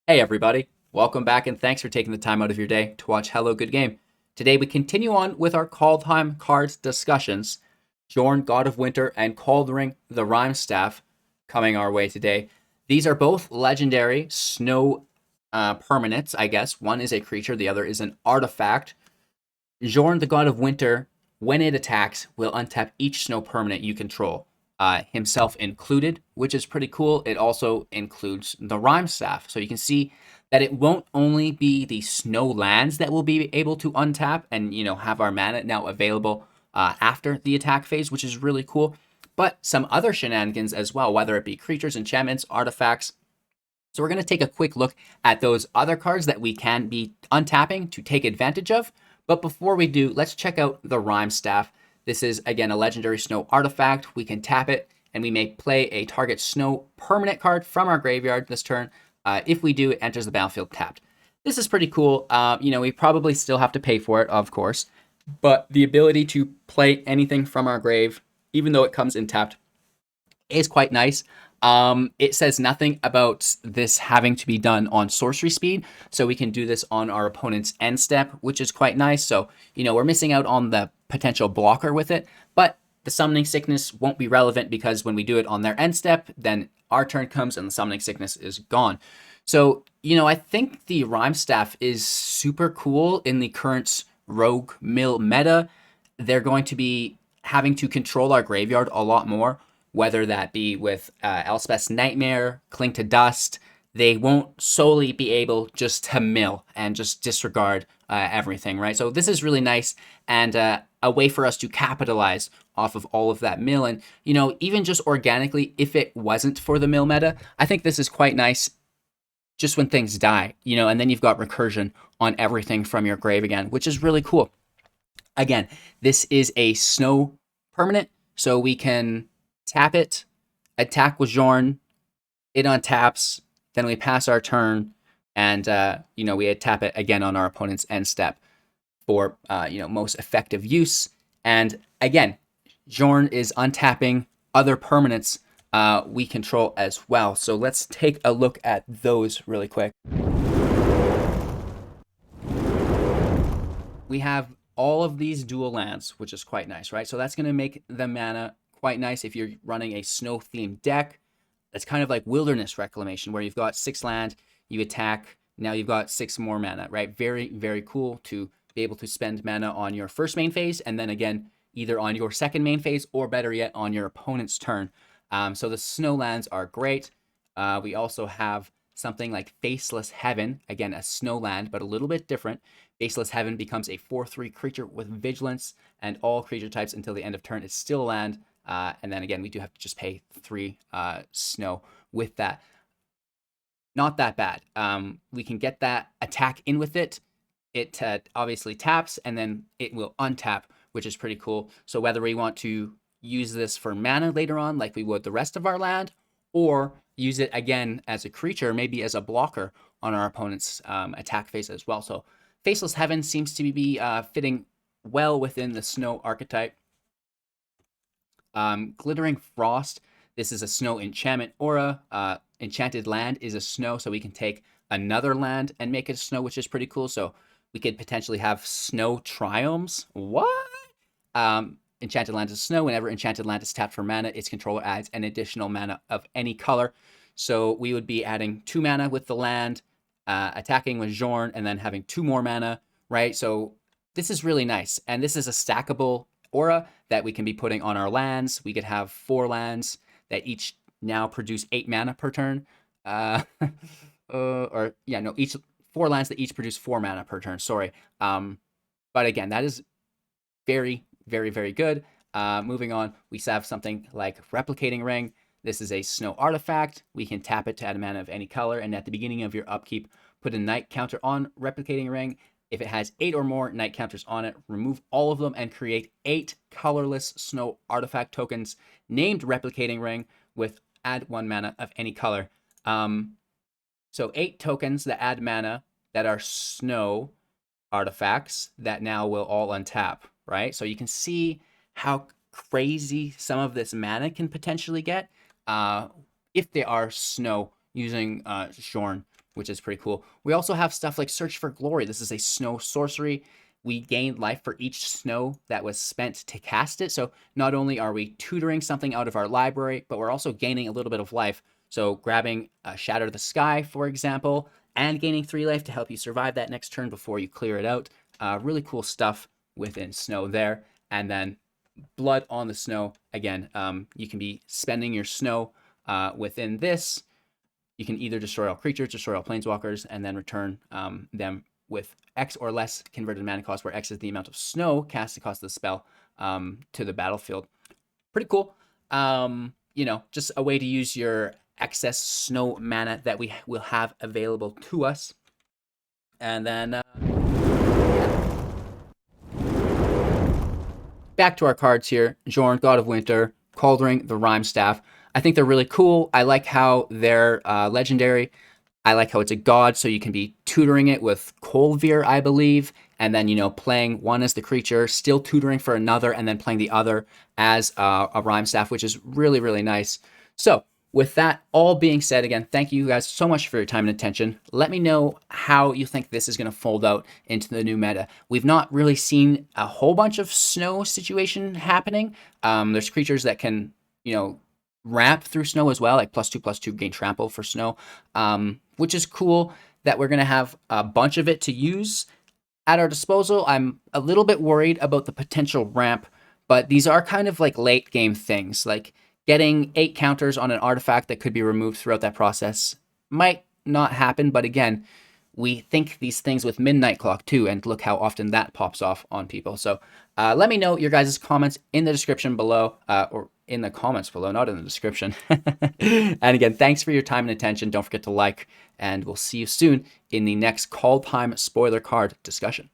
Hey everybody, welcome back and thanks for taking the time out of your day to watch Hello Good Game. Today we continue on with our Kaldheim cards discussions. Jorn, God of Winter, and Kaldring, the Rimestaff, coming our way today. These are both legendary snow permanents, I guess. One is a creature, the other is an artifact. Jorn, the God of Winter, when it attacks, will untap each snow permanent you control, himself included, which is pretty cool. It also includes the Rimestaff. So you can see that it won't only be the snow lands that will be able to untap and, have our mana now available after the attack phase, which is really cool, but some other shenanigans as well, whether it be creatures, enchantments, artifacts. So we're going to take a quick look at those other cards that we can be untapping to take advantage of. But before we do, let's check out the Rimestaff. This is, again, a legendary snow artifact. We can tap it, and we may play a target snow permanent card from our graveyard this turn. If we do, it enters the battlefield tapped. This is pretty cool. We probably still have to pay for it, of course. But the ability to play anything from our grave, even though it comes in tapped, is quite nice. It says nothing about this having to be done on sorcery speed, so we can do this on our opponent's end step, which is quite nice. So, we're missing out on the potential blocker with it, but the summoning sickness won't be relevant because when we do it on their end step, then our turn comes and the summoning sickness is gone. So, I think the Rimestaff is super cool in the current Rogue Mill meta. They're going to be having to control our graveyard a lot more, whether that be with Elspeth's Nightmare, Cling to Dust. They won't solely be able just to mill and just disregard everything, right? So this is really nice and a way for us to capitalize off of all of that mill. And, even just organically, if it wasn't for the mill meta, I think this is quite nice just when things die, and then you've got recursion on everything from your grave again, which is really cool. Again, this is a snow permanent, so we can tap it, attack with Jorn, it untaps, then we pass our turn, and we tap it again on our opponent's end step for most effective use. And again, Jorn is untapping other permanents we control as well. So let's take a look at those really quick. We have all of these dual lands, which is quite nice, right? So that's going to make the mana quite nice if you're running a snow-themed deck. It's kind of like Wilderness Reclamation, where you've got 6 land, you attack, now you've got 6 more mana, right? Very, very cool to be able to spend mana on your first main phase, and then again, either on your second main phase, or better yet, on your opponent's turn. So the snow lands are great. We also have something like Faceless Heaven, again, a snow land, but a little bit different. Faceless Heaven becomes a 4/3 creature with vigilance, and all creature types until the end of turn is still a land. And then again, we do have to just pay 3 snow with that. Not that bad. We can get that attack in with it. It obviously taps, and then it will untap, which is pretty cool. So whether we want to use this for mana later on, like we would the rest of our land, or use it again as a creature, maybe as a blocker on our opponent's attack phase as well. So Faceless Heaven seems to be fitting well within the snow archetype. Glittering Frost, this is a snow enchantment aura. Enchanted Land is a snow, so we can take another land and make it a snow, which is pretty cool. So we could potentially have snow triomes. What? Enchanted Land is snow. Whenever Enchanted Land is tapped for mana, its controller adds an additional mana of any color. So we would be adding 2 mana with the land, attacking with Jorn, and then having 2 more mana, right? So this is really nice. And this is a stackable aura that we can be putting on our lands. We could have 4 lands that each now produce 8 mana per turn. Each 4 lands that each produce 4 mana per turn. Sorry. But again, that is very, very, very good. Moving on, we have something like Replicating Ring. This is a snow artifact. We can tap it to add a mana of any color, and at the beginning of your upkeep, put a night counter on Replicating Ring. If it has 8 or more night counters on it, remove all of them and create 8 colorless snow artifact tokens named Replicating Ring with add 1 mana of any color. So 8 tokens that add mana that are snow artifacts that now will all untap, right? So you can see how crazy some of this mana can potentially get if they are snow using Jorn. which is pretty cool. We also have stuff like Search for Glory. This is a snow sorcery. We gain life for each snow that was spent to cast it. So not only are we tutoring something out of our library, but we're also gaining a little bit of life. So grabbing Shatter the Sky, for example, and gaining 3 life to help you survive that next turn before you clear it out. Really cool stuff within snow there. And then Blood on the Snow. Again, you can be spending your snow within this. You can either destroy all creatures, destroy all planeswalkers, and then return them with X or less converted mana cost, where X is the amount of snow cast across the spell to the battlefield. Pretty cool. You know, just a way to use your excess snow mana that we will have available to us. And then back to our cards here. Jorn, God of Winter, Kaldring, the Rimestaff. I think they're really cool. I like how they're legendary. I like how it's a god, so you can be tutoring it with Kolvir, I believe, and then, you know, playing one as the creature, still tutoring for another, and then playing the other as a Rimestaff, which is really, really nice. So with that all being said, again, thank you guys so much for your time and attention. Let me know how you think this is going to fold out into the new meta. We've not really seen a whole bunch of snow situation happening. There's creatures that can, you know, ramp through snow as well, like +2/+2 gain trample for snow, which is cool that we're going to have a bunch of it to use at our disposal. I'm a little bit worried about the potential ramp, but these are kind of like late game things, like getting 8 counters on an artifact that could be removed throughout that process might not happen. But again, we think these things with Midnight Clock too, and look how often that pops off on people. So let me know your guys' comments in the description below, or in the comments below, not in the description. And again, thanks for your time and attention. Don't forget to like, and we'll see you soon in the next Kaldheim spoiler card discussion.